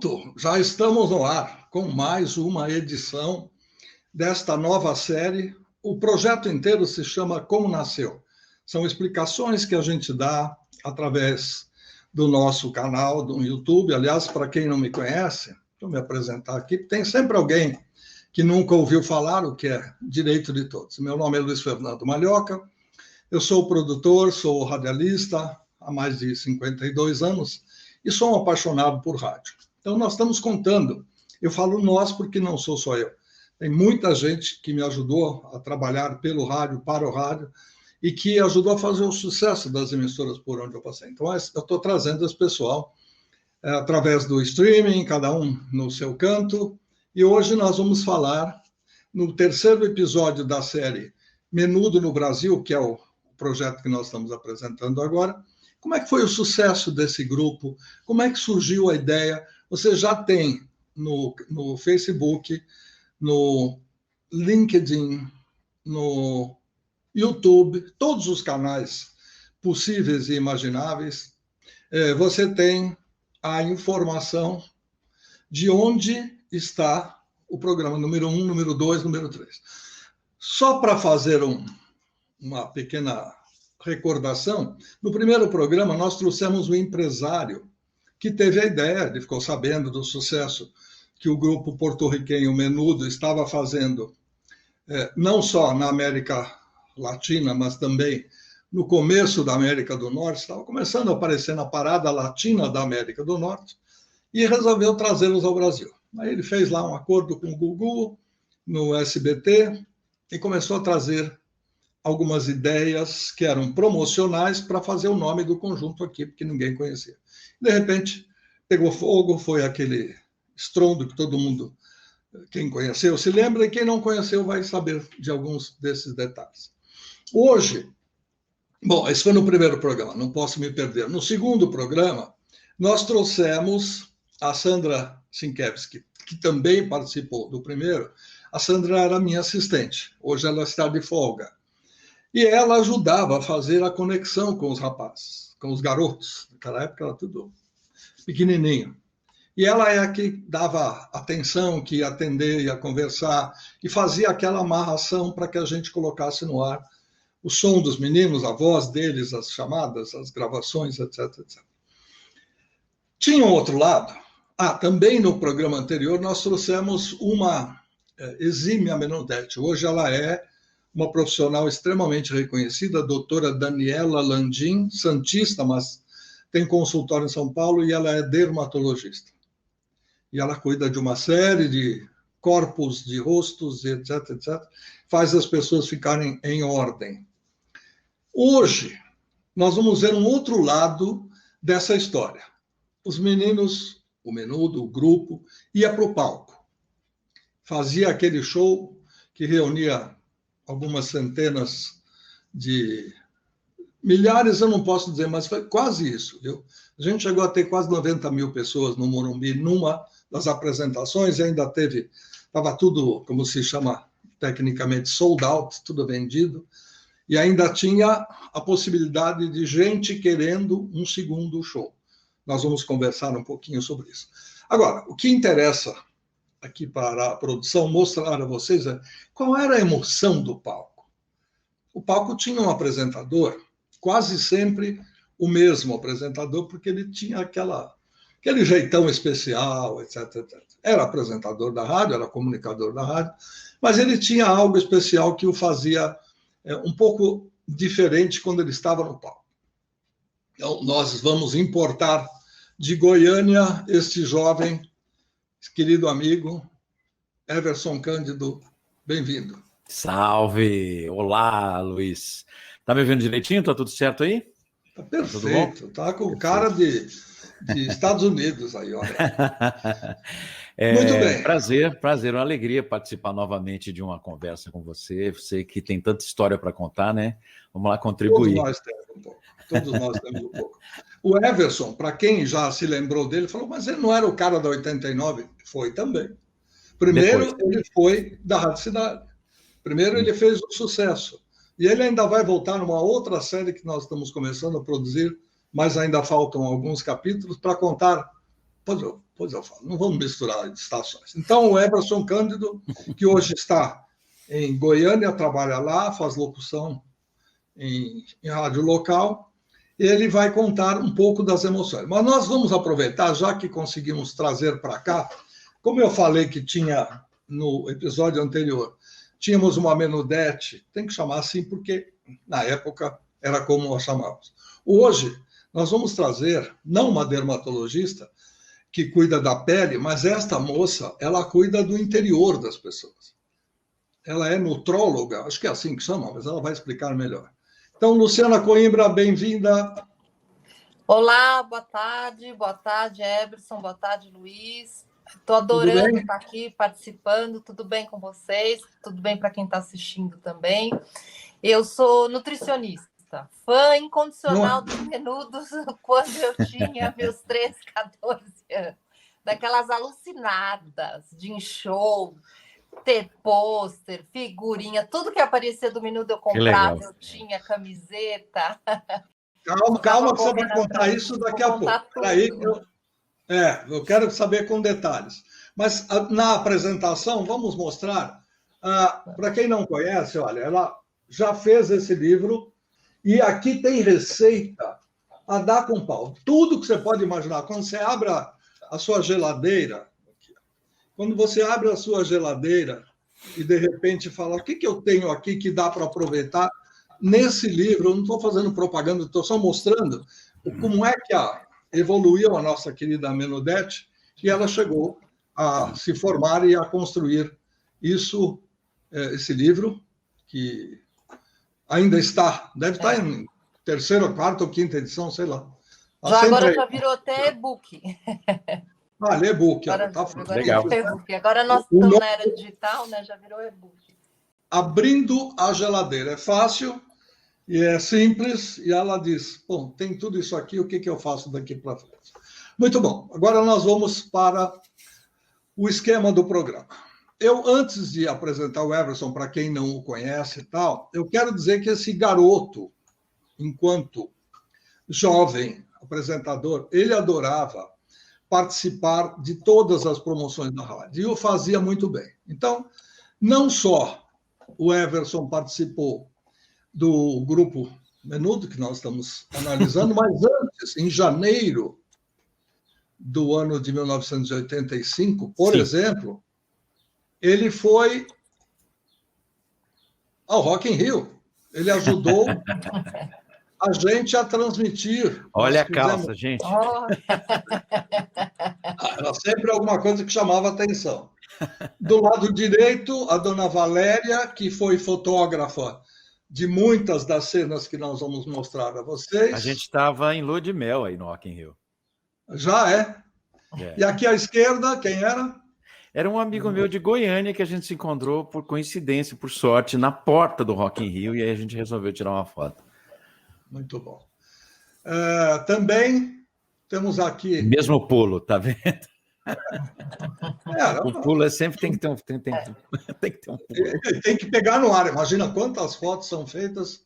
Pronto, já estamos no ar com mais uma edição desta nova série. O projeto inteiro se chama Como Nasceu. São explicações que a gente dá através do nosso canal do YouTube. Aliás, para quem não me conhece, deixa eu me apresentar aqui. Tem sempre alguém que nunca ouviu falar, o que é direito de todos. Meu nome é Luiz Fernando Malhoca, eu sou produtor, sou radialista há mais de 52 anos e sou um apaixonado por rádio. Então, nós estamos contando, eu falo nós porque não sou só eu, tem muita gente que me ajudou a trabalhar pelo rádio, para o rádio, e que ajudou a fazer o sucesso das emissoras por onde eu passei. Então, eu estou trazendo esse pessoal através do streaming, cada um no seu canto, e hoje nós vamos falar no terceiro episódio da série Menudo no Brasil, que é o projeto que nós estamos apresentando agora. Como é que foi o sucesso desse grupo? Como é que surgiu a ideia? Você já tem no Facebook, no LinkedIn, no YouTube, todos os canais possíveis e imagináveis. Você tem a informação de onde está o programa número 1, número 2, número 3. Só para fazer uma pequena recordação, no primeiro programa nós trouxemos um empresário que teve a ideia, ele ficou sabendo do sucesso que o grupo porto-riquenho Menudo estava fazendo, não só na América Latina, mas também no começo da América do Norte, estava começando a aparecer na parada latina da América do Norte, e resolveu trazê-los ao Brasil. Aí ele fez lá um acordo com o Gugu, no SBT, e começou a trazer algumas ideias que eram promocionais para fazer o nome do conjunto aqui, porque ninguém conhecia. De repente, pegou fogo, foi aquele estrondo que todo mundo, quem conheceu, se lembra, e quem não conheceu vai saber de alguns desses detalhes. Hoje, bom, esse foi no primeiro programa, não posso me perder. No segundo programa, nós trouxemos a Sandra Sienkiewicz, que também participou do primeiro. A Sandra era minha assistente, hoje ela está de folga. E ela ajudava a fazer a conexão com os rapazes, com os garotos. Naquela época era tudo pequenininho. E ela é a que dava atenção, que ia atender, ia conversar, e fazia aquela amarração para que a gente colocasse no ar o som dos meninos, a voz deles, as chamadas, as gravações, etc, etc. Tinha um outro lado. Também no programa anterior nós trouxemos uma exímia Menudete. Hoje ela é uma profissional extremamente reconhecida, a doutora Daniela Landim, santista, mas tem consultório em São Paulo, e ela é dermatologista. E ela cuida de uma série de corpos, de rostos, etc, etc. Faz as pessoas ficarem em ordem. Hoje, nós vamos ver um outro lado dessa história. Os meninos, o Menudo, o grupo, ia para o palco. Fazia aquele show que reunia algumas centenas de... milhares, eu não posso dizer, mas foi quase isso, viu? A gente chegou a ter quase 90 mil pessoas no Morumbi numa das apresentações, e ainda estava tudo, como se chama tecnicamente, sold out, tudo vendido, e ainda tinha a possibilidade de gente querendo um segundo show. Nós vamos conversar um pouquinho sobre isso. Agora, o que interessa aqui para a produção mostrar a vocês qual era a emoção do palco. O palco tinha um apresentador, quase sempre o mesmo apresentador, porque ele tinha aquele jeitão especial, etc, etc. Era apresentador da rádio, era comunicador da rádio, mas ele tinha algo especial que o fazia um pouco diferente quando ele estava no palco. Então, nós vamos importar de Goiânia este jovem, querido amigo, Everson Cândido, bem-vindo. Salve! Olá, Luiz. Tá me ouvindo direitinho? Tá tudo certo aí? Tá perfeito. Tá com cara de Estados Unidos aí, olha. Muito bem. Prazer, uma alegria participar novamente de uma conversa com você. Você que tem tanta história para contar, né? Vamos lá contribuir. Todos nós temos um pouco. Todos nós temos um pouco. O Everson, para quem já se lembrou dele, falou, mas ele não era o cara da 89? Foi também. Primeiro, ele foi da Rádio Cidade. Primeiro, ele fez o sucesso. E ele ainda vai voltar numa outra série que nós estamos começando a produzir, mas ainda faltam alguns capítulos para contar Pois eu falo, não vamos misturar estações. Então, o Everson Cândido, que hoje está em Goiânia, trabalha lá, faz locução em rádio local, ele vai contar um pouco das emoções. Mas nós vamos aproveitar, já que conseguimos trazer para cá, como eu falei que tinha no episódio anterior, tínhamos uma menudete, tem que chamar assim porque na época era como nós chamávamos. Hoje, nós vamos trazer, não uma dermatologista que cuida da pele, mas esta moça, ela cuida do interior das pessoas. Ela é nutróloga, acho que é assim que chama, mas ela vai explicar melhor. Então, Luciana Coimbra, bem-vinda. Olá, boa tarde, Eberson, boa tarde, Luiz. Estou adorando estar aqui participando, tudo bem com vocês? Tudo bem para quem está assistindo também? Eu sou nutricionista, fã incondicional dos Menudos quando eu tinha meus 13, 14 anos. Daquelas alucinadas de show, ter pôster, figurinha, tudo que aparecia do Menudo eu comprava, eu tinha camiseta. Calma que você vai contar isso daqui a pouco. Peraí, eu quero saber com detalhes. Mas na apresentação, vamos mostrar. Para quem não conhece, olha, ela já fez esse livro e aqui tem receita a dar com pau. Tudo que você pode imaginar. Quando você abre a sua geladeira, quando você abre a sua geladeira e de repente fala, o que eu tenho aqui que dá para aproveitar? Nesse livro, eu não estou fazendo propaganda, estou só mostrando como é que evoluiu a nossa querida Menudete e ela chegou a se formar e a construir esse livro, que ainda deve estar em terceira, quarta ou quinta edição, sei lá. Agora já virou até e-book. E-book, agora, tá legal. Agora nós estamos na era digital, né? Já virou e-book. Abrindo a geladeira é fácil e é simples, e ela diz, bom, tem tudo isso aqui, o que eu faço daqui para frente? Muito bom, agora nós vamos para o esquema do programa. Antes de apresentar o Everson, para quem não o conhece e tal, eu quero dizer que esse garoto, enquanto jovem apresentador, ele adorava participar de todas as promoções da rádio, e o fazia muito bem. Então, não só o Everson participou do grupo Menudo, que nós estamos analisando, mas antes, em janeiro do ano de 1985, por exemplo, ele foi ao Rock in Rio. Ele ajudou a gente a transmitir. Olha a calça, gente. Era sempre alguma coisa que chamava atenção. Do lado direito, a dona Valéria, que foi fotógrafa de muitas das cenas que nós vamos mostrar a vocês. A gente estava em lua de mel aí no Rock in Rio. Já é. E aqui à esquerda, quem era? Era um amigo meu de Goiânia que a gente se encontrou por coincidência, por sorte, na porta do Rock in Rio, e aí a gente resolveu tirar uma foto. Muito bom. Também temos aqui... Mesmo pulo, tá vendo? O pulo sempre tem que ter um pulo. Tem que pegar no ar. Imagina quantas fotos são feitas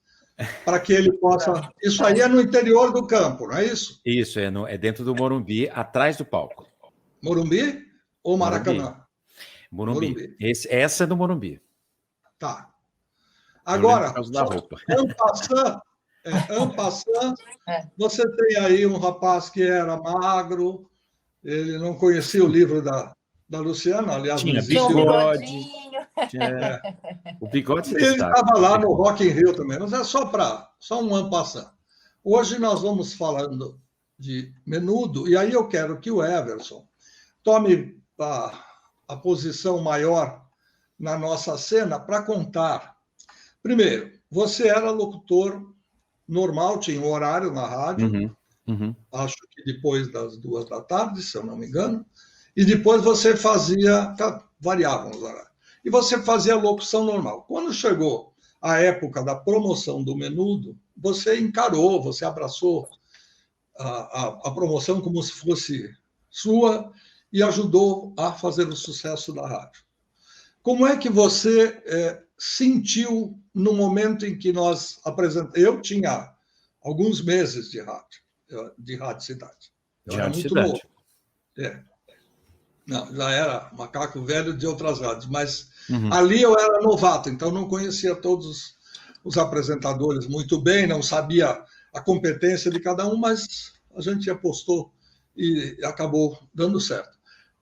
para que ele possa... Isso aí é no interior do campo, não é isso? Isso, é dentro do Morumbi, atrás do palco. Morumbi ou Maracanã? Morumbi. Essa é do Morumbi. Tá. Agora, en passant, você tem aí um rapaz que era magro, ele não conhecia o livro da Luciana, aliás, tinha bigode. O bigode. Ele estava lá no Rock in Rio também, mas é só um en passant. Hoje nós vamos falando de Menudo, e aí eu quero que o Everson tome a posição maior na nossa cena para contar. Primeiro, você era locutor normal, tinha um horário na rádio, acho que depois das 2 da tarde, se eu não me engano, e depois você variavam os horários, e você fazia locução normal. Quando chegou a época da promoção do Menudo, você encarou, você abraçou a promoção como se fosse sua e ajudou a fazer o sucesso da rádio. Como é que você sentiu no momento em que nós apresentamos? Eu tinha alguns meses de rádio cidade. Eu era muito novo. É. Não, já era macaco velho de outras rádios, mas ali eu era novato, então não conhecia todos os apresentadores muito bem, não sabia a competência de cada um, mas a gente apostou e acabou dando certo.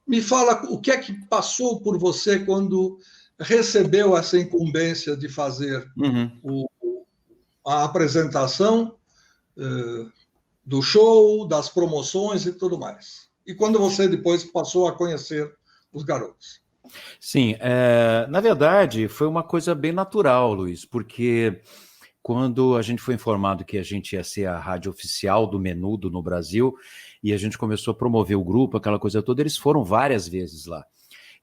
Me fala o que é que passou por você quando recebeu essa incumbência de fazer a apresentação do show, das promoções e tudo mais. E quando você depois passou a conhecer os garotos? Sim, na verdade, foi uma coisa bem natural, Luiz, porque quando a gente foi informado que a gente ia ser a rádio oficial do Menudo no Brasil, e a gente começou a promover o grupo, aquela coisa toda, eles foram várias vezes lá.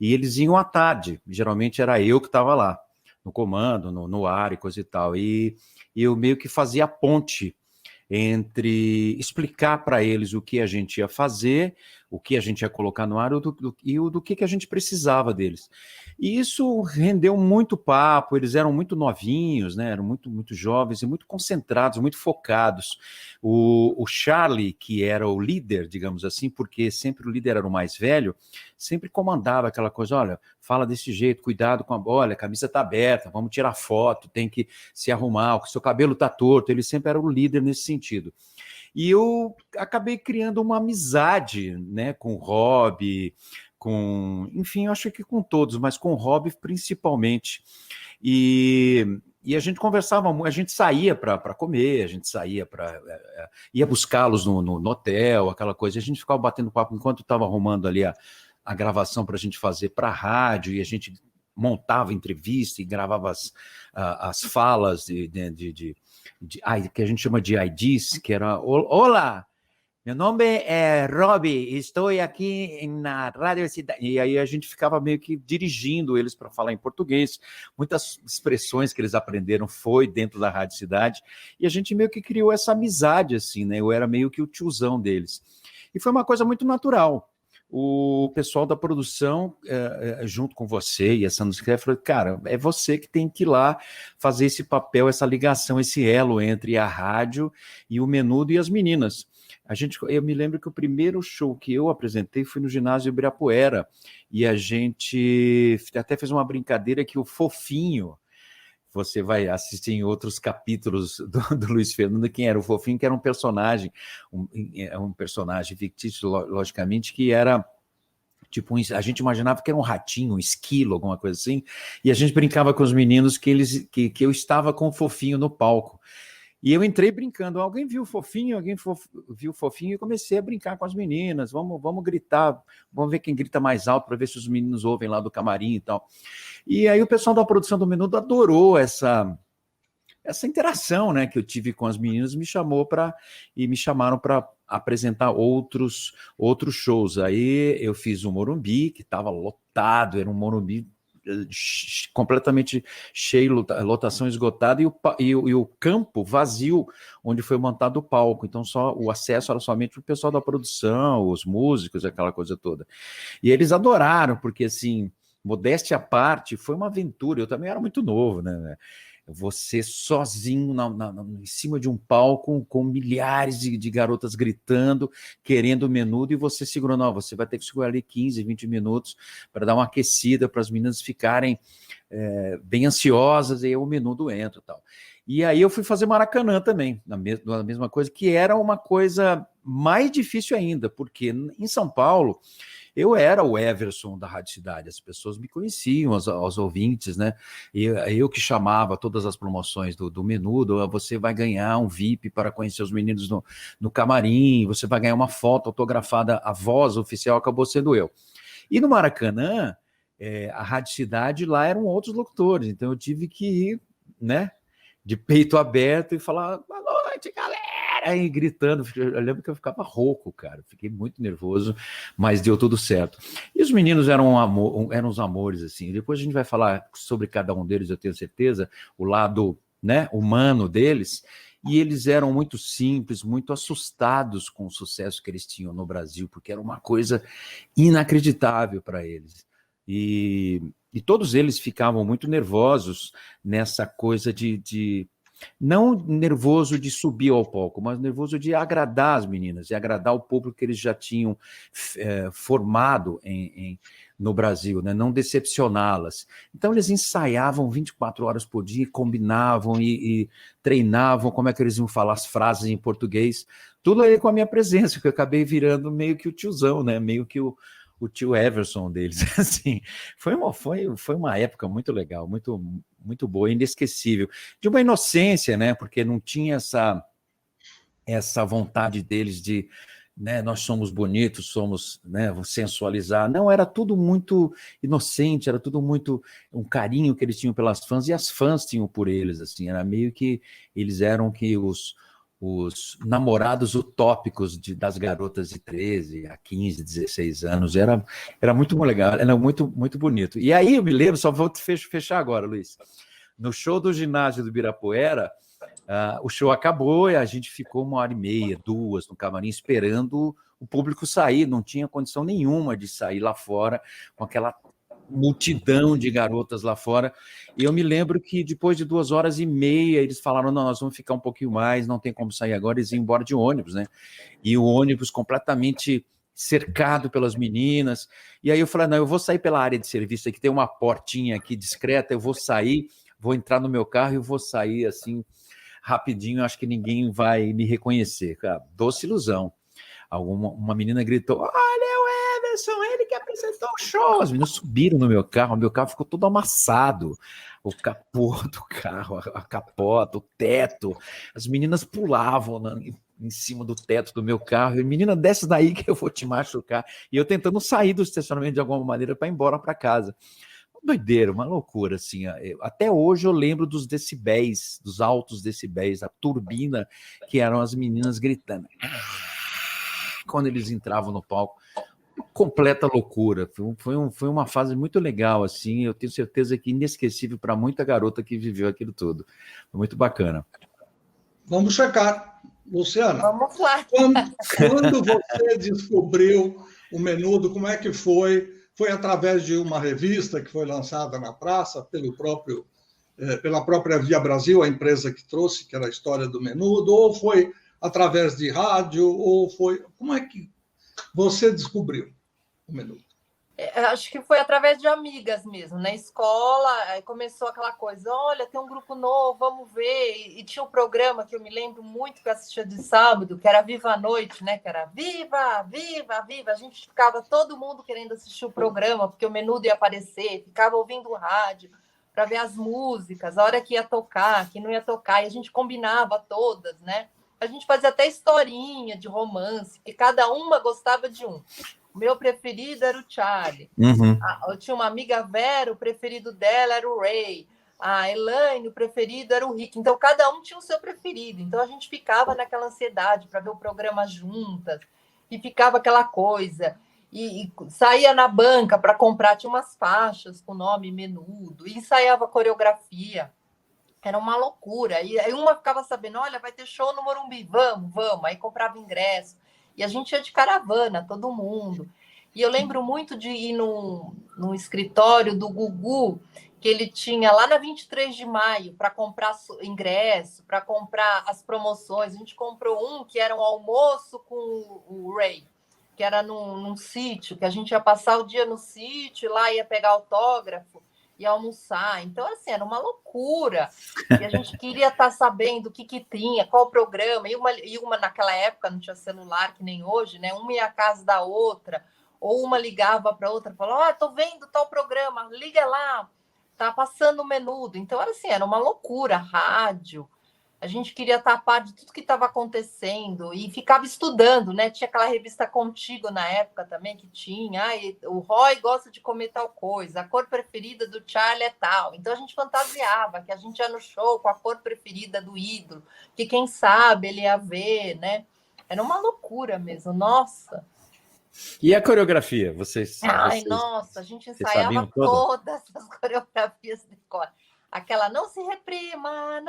E eles iam à tarde, geralmente era eu que estava lá, no comando, no ar e coisa e tal. E eu meio que fazia a ponte entre explicar para eles o que a gente ia fazer, o que a gente ia colocar no ar e do que a gente precisava deles. E isso rendeu muito papo, eles eram muito novinhos, né? Eram muito jovens e muito concentrados, muito focados. O Charlie, que era o líder, digamos assim, porque sempre o líder era o mais velho, sempre comandava aquela coisa, olha, fala desse jeito, cuidado com olha, a camisa está aberta, vamos tirar foto, tem que se arrumar, o seu cabelo está torto, ele sempre era o líder nesse sentido. E eu acabei criando uma amizade, né, com o Rob, enfim, eu acho que com todos, mas com o Rob principalmente. E a gente conversava, a gente saía para comer, a gente saía ia buscá-los no hotel, aquela coisa, a gente ficava batendo papo enquanto estava arrumando ali a gravação para a gente fazer para a rádio, e a gente montava entrevista e gravava as falas que a gente chama de IDs, que era, olá, meu nome é Robbie, estou aqui na Rádio Cidade. E aí a gente ficava meio que dirigindo eles para falar em português. Muitas expressões que eles aprenderam foi dentro da Rádio Cidade. E a gente meio que criou essa amizade, assim, né? Eu era meio que o tiozão deles. E foi uma coisa muito natural. O pessoal da produção, junto com você e a Sandra Scré, falou, cara, é você que tem que ir lá fazer esse papel, essa ligação, esse elo entre a rádio e o Menudo e as meninas. Eu me lembro que o primeiro show que eu apresentei foi no ginásio Ibirapuera, e a gente até fez uma brincadeira que o Fofinho, você vai assistir em outros capítulos do Luiz Fernando, quem era o Fofinho, que era um personagem, um personagem fictício, logicamente, que era tipo, a gente imaginava que era um ratinho, um esquilo, alguma coisa assim, e a gente brincava com os meninos que eu estava com o Fofinho no palco. E eu entrei brincando, alguém viu o Fofinho, viu o Fofinho, e comecei a brincar com as meninas, vamos gritar, vamos ver quem grita mais alto para ver se os meninos ouvem lá do camarim e tal. E aí o pessoal da produção do Menudo adorou essa interação, né, que eu tive com as meninas, me chamaram para apresentar outros shows. Aí eu fiz o Morumbi, que estava lotado, era um Morumbi completamente cheio, lotação esgotada, e o campo vazio, onde foi montado o palco. Então o acesso era somente o pessoal da produção, os músicos, aquela coisa toda. E eles adoraram, porque, assim, modéstia à parte, foi uma aventura. Eu também era muito novo, né? Você sozinho em cima de um palco com milhares de garotas gritando, querendo o Menudo, e você segurando, você vai ter que segurar ali 15, 20 minutos para dar uma aquecida, para as meninas ficarem bem ansiosas, e aí o Menudo entra e tal. E aí eu fui fazer Maracanã também, na mesma coisa, que era uma coisa mais difícil ainda, porque em São Paulo eu era o Everson da Rádio Cidade, as pessoas me conheciam, os ouvintes, né? Eu que chamava todas as promoções do Menudo, você vai ganhar um VIP para conhecer os meninos no camarim, você vai ganhar uma foto autografada, a voz oficial acabou sendo eu. E no Maracanã, a Rádio Cidade, lá eram outros locutores, então eu tive que ir, né, de peito aberto e falar, boa noite, galera! Aí gritando, eu lembro que eu ficava rouco, cara, fiquei muito nervoso, mas deu tudo certo. E os meninos eram uns amores, assim. Depois a gente vai falar sobre cada um deles, eu tenho certeza, o lado, né, humano deles, e eles eram muito simples, muito assustados com o sucesso que eles tinham no Brasil, porque era uma coisa inacreditável para eles. E todos eles ficavam muito nervosos nessa coisa de não nervoso de subir ao palco, mas nervoso de agradar as meninas, de agradar o público que eles já tinham formado no Brasil, né? Não decepcioná-las. Então, eles ensaiavam 24 horas por dia, combinavam e treinavam como é que eles iam falar as frases em português, tudo aí com a minha presença, que eu acabei virando meio que o tiozão, né? Meio que o tio Everson deles, assim. Foi uma época muito legal, muito boa, inesquecível, de uma inocência, né? Porque não tinha essa vontade deles de, né, nós somos bonitos, somos, né, sensualizar. Não, era tudo muito inocente, era tudo muito um carinho que eles tinham pelas fãs e as fãs tinham por eles, assim. Era meio que eles eram que os namorados utópicos das garotas de 13 a 15, 16 anos. Era muito legal, era muito bonito. E aí eu me lembro, só vou fechar agora, Luiz. No show do ginásio do Ibirapuera, o show acabou e a gente ficou 1h30, 2 no camarim esperando o público sair. Não tinha condição nenhuma de sair lá fora com aquela multidão de garotas lá fora. E eu me lembro que depois de 2h30 eles falaram, não, nós vamos ficar um pouquinho mais, não tem como sair agora, eles iam embora de ônibus, né? E o ônibus completamente cercado pelas meninas. E aí eu falei, não, eu vou sair pela área de serviço, aqui tem uma portinha aqui discreta, eu vou sair, vou entrar no meu carro e eu vou sair assim rapidinho, acho que ninguém vai me reconhecer. Cara, doce ilusão. Uma menina gritou, olha o Everson, ele que apresentou o show. As meninas subiram no meu carro, o meu carro ficou todo amassado. O capô do carro, a capota, o teto. As meninas pulavam em cima do teto do meu carro. E, menina, desce daí que eu vou te machucar. E eu tentando sair do estacionamento de alguma maneira para ir embora para casa. Doideira, uma loucura, assim. Até hoje eu lembro dos decibéis, dos altos decibéis, da turbina, que eram as meninas gritando. Quando eles entravam no palco, completa loucura. Foi uma fase muito legal, assim. Eu tenho certeza que inesquecível para muita garota que viveu aquilo tudo. Foi muito bacana. Vamos checar, Luciana. Vamos lá. Quando você descobriu o Menudo, como é que foi? Foi através de uma revista que foi lançada na praça pela própria Via Brasil, a empresa que trouxe, que era a história do Menudo, ou foi através de rádio, ou foi... Como é que você descobriu o Menudo? Acho que foi através de amigas mesmo. Na escola, aí começou aquela coisa, olha, tem um grupo novo, vamos ver. E tinha um programa que eu me lembro muito que eu assistia de sábado, que era Viva a Noite, né? Que era Viva, Viva, Viva. A gente ficava todo mundo querendo assistir o programa, porque o Menudo ia aparecer, ficava ouvindo o rádio para ver as músicas, a hora que ia tocar, que não ia tocar, e a gente combinava todas, né? A gente fazia até historinha de romance, que cada uma gostava de um. O meu preferido era o Charlie. Uhum. Eu tinha uma amiga Vera, o preferido dela era o Ray. A Elaine, o preferido era o Rick. Então, cada um tinha o seu preferido. Então, a gente ficava naquela ansiedade para ver o programa juntas. E ficava aquela coisa. E saía na banca para comprar. Tinha umas faixas com nome Menudo. E ensaiava coreografia. Era uma loucura. E aí uma ficava sabendo, olha, vai ter show no Morumbi. Vamos. Aí comprava ingresso. E a gente ia de caravana, todo mundo. E eu lembro muito de ir no escritório do Gugu, que ele tinha lá na 23 de maio, para comprar ingresso, para comprar as promoções. A gente comprou um que era um almoço com o Ray, que era num sítio, que a gente ia passar o dia no sítio, lá ia pegar autógrafo e almoçar. Então, assim, era uma loucura. E a gente queria estar sabendo o que tinha, qual o programa. E uma naquela época não tinha celular que nem hoje, né? Uma ia à casa da outra, ou uma ligava para outra, falava, tô vendo tal programa, liga lá, tá passando o Menudo. Então, era assim, era uma loucura, rádio. A gente queria estar a par de tudo que estava acontecendo e ficava estudando, né? Tinha aquela revista Contigo na época também que tinha. O Roy gosta de comer tal coisa, a cor preferida do Charlie é tal. Então a gente fantasiava que a gente ia no show com a cor preferida do ídolo, que quem sabe ele ia ver, né? Era uma loucura mesmo, nossa. E a coreografia? Nossa, a gente ensaiava todas as coreografias de cor. Aquela não se reprima.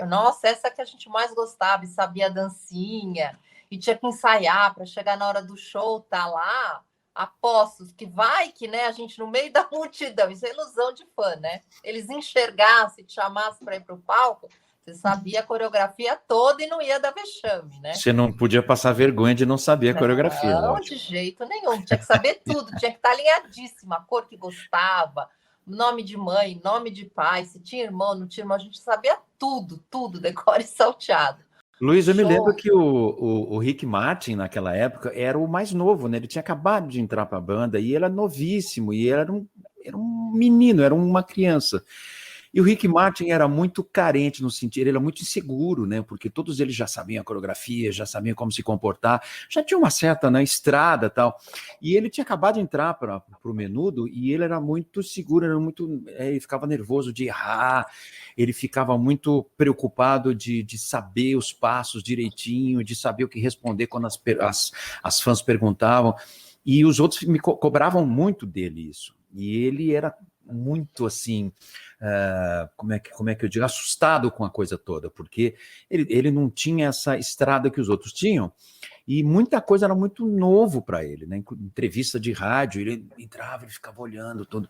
Nossa, essa que a gente mais gostava e sabia a dancinha. E tinha que ensaiar para chegar na hora do show, tá lá. Apostos que vai que, né, a gente no meio da multidão. Isso é ilusão de fã, né? Eles enxergassem, te chamassem para ir para o palco, Você sabia a coreografia toda e não ia dar vexame, né? Você não podia passar vergonha de não saber a coreografia. Não, de jeito nenhum. Tinha que saber tudo, tinha que estar alinhadíssima, a cor que gostava, nome de mãe, nome de pai, se tinha irmão, não tinha irmão, a gente sabia tudo, decore e salteado. Luiz, eu me lembro que o Rick Martin, naquela época, era o mais novo, né? Ele tinha acabado de entrar para a banda e ele era novíssimo, e era um menino, era uma criança. E o Rick Martin era muito carente no sentido, ele era muito inseguro, né? Porque todos eles já sabiam a coreografia, já sabiam como se comportar, já tinha uma certa, né, estrada e tal. E ele tinha acabado de entrar para o Menudo e ele era muito seguro, ele ficava nervoso de errar, ele ficava muito preocupado de saber os passos direitinho, de saber o que responder quando as fãs perguntavam. E os outros me cobravam muito dele isso. E ele era muito assim, como é que eu digo, assustado com a coisa toda, porque ele não tinha essa estrada que os outros tinham, e muita coisa era muito novo para ele, né? Entrevista de rádio, ele entrava, ele ficava olhando tudo.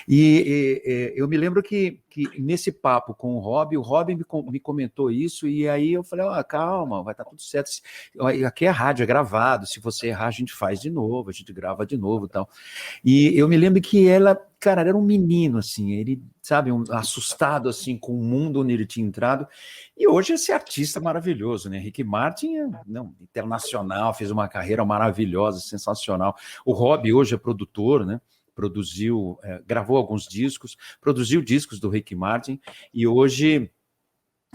E eu me lembro que nesse papo com o Robbie me comentou isso, e aí eu falei, calma, vai estar tudo certo. Aqui é rádio, é gravado, se você errar, a gente faz de novo, a gente grava de novo e tal. E eu me lembro que ela, cara, era um menino, assim, ele, sabe, assustado, assim, com o mundo onde ele tinha entrado, e hoje esse artista maravilhoso, né? Rick Martin é internacional, fez uma carreira maravilhosa, sensacional. O Robbie hoje é produtor, né? Produziu, gravou alguns discos, produziu discos do Rick Martin, e hoje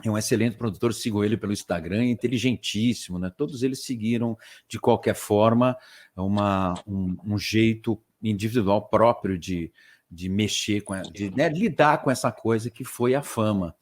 é um excelente produtor, sigo ele pelo Instagram, inteligentíssimo, né? Todos eles seguiram, de qualquer forma, um jeito individual próprio de mexer, de lidar com essa coisa que foi a fama.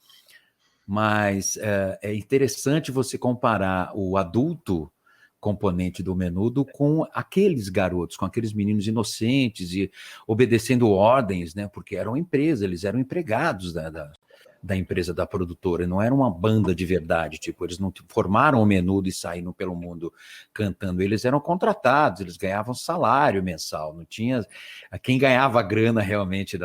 Mas é interessante você comparar o adulto componente do Menudo com aqueles garotos, com aqueles meninos inocentes e obedecendo ordens, né? Porque eram empresa, eles eram empregados da empresa, da produtora, não era uma banda de verdade, tipo, eles não formaram o Menudo e saíram pelo mundo cantando, eles eram contratados, eles ganhavam salário mensal, não tinha, quem ganhava a grana realmente,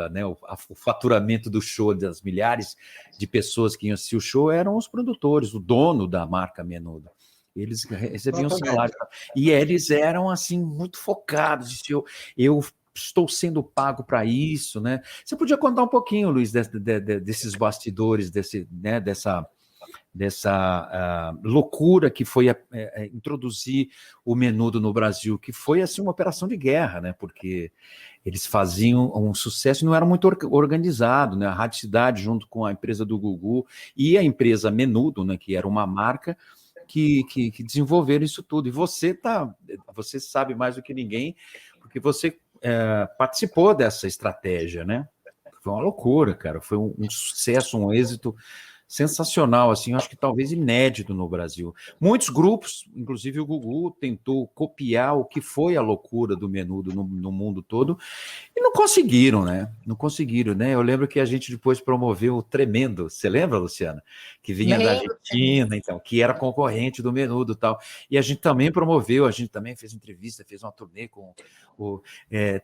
o faturamento do show, das milhares de pessoas que iam assistir o show, eram os produtores, o dono da marca Menudo. Eles recebiam salário, e eles eram, assim, muito focados, eu estou sendo pago para isso, né? Você podia contar um pouquinho, Luiz, desses bastidores, dessa loucura que foi introduzir o Menudo no Brasil, que foi assim uma operação de guerra, né? Porque eles faziam um sucesso e não era muito organizado, né? A Rádio Cidade, junto com a empresa do Gugu e a empresa Menudo, né? Que era uma marca que desenvolveram isso tudo. E você sabe mais do que ninguém, porque você participou dessa estratégia, né? Foi uma loucura, cara. Foi um sucesso, um êxito sensacional, assim, eu acho que talvez inédito no Brasil. Muitos grupos, inclusive o Gugu, tentou copiar o que foi a loucura do Menudo no mundo todo, e não conseguiram, né? Não conseguiram, né? Eu lembro que a gente depois promoveu o Tremendo, você lembra, Luciana? Que vinha da Argentina, então, que era concorrente do Menudo e tal. E a gente também promoveu, a gente também fez entrevista, fez uma turnê com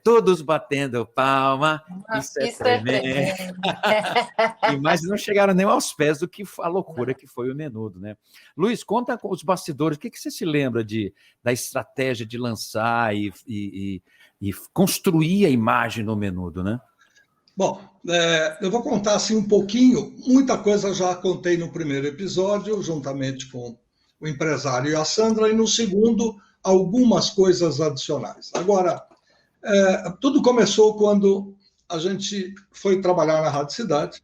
todos batendo palma, isso é tremendo. Mas não chegaram nem aos pés do que a loucura que foi o Menudo, né? Luiz, conta com os bastidores, o que você se lembra da estratégia de lançar e construir a imagem do Menudo, né? Bom, eu vou contar assim um pouquinho, muita coisa já contei no primeiro episódio, juntamente com o empresário e a Sandra, e no segundo, algumas coisas adicionais. Agora, tudo começou quando a gente foi trabalhar na Rádio Cidade.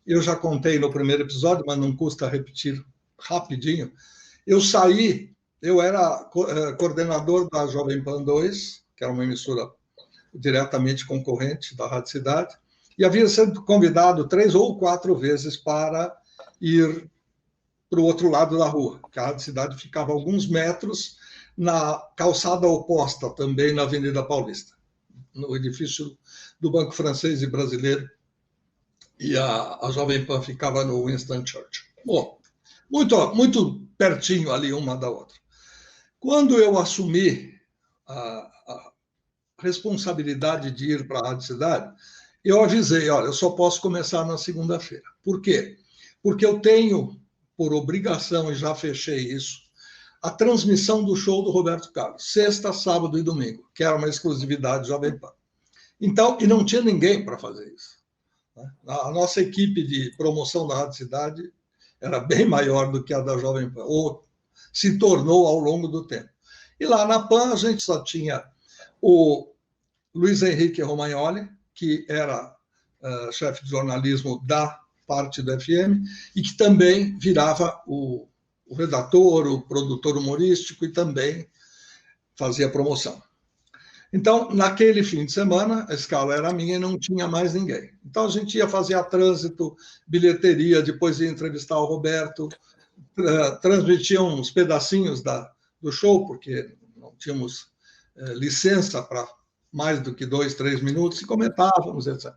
Eu já contei no primeiro episódio, mas não custa repetir rapidinho. Eu era coordenador da Jovem Pan 2, que era uma emissora diretamente concorrente da Rádio Cidade, e havia sido convidado 3 ou 4 vezes para ir para o outro lado da rua, que a Rádio Cidade ficava a alguns metros na calçada oposta, também na Avenida Paulista, no edifício do Banco Francês e Brasileiro, e a Jovem Pan ficava no Winston Churchill. Bom, muito pertinho ali uma da outra. Quando eu assumi a responsabilidade de ir para a Rádio Cidade, eu avisei, olha, eu só posso começar na segunda-feira. Por quê? porque eu tenho, por obrigação, e já fechei isso, a transmissão do show do Roberto Carlos, sexta, sábado e domingo, que era uma exclusividade Jovem Pan. Então, e não tinha ninguém para fazer isso. A nossa equipe de promoção da Rádio Cidade era bem maior do que a da Jovem Pan, ou se tornou ao longo do tempo. E lá na PAN a gente só tinha o Luiz Henrique Romagnoli, que era chefe de jornalismo da parte do FM, e que também virava o redator, o produtor humorístico, e também fazia promoção. Então, naquele fim de semana, a escala era minha e não tinha mais ninguém. Então, a gente ia fazer a trânsito, bilheteria, depois ia entrevistar o Roberto, transmitia uns pedacinhos do show, porque não tínhamos licença para mais do que 2, 3 minutos, e comentávamos, etc.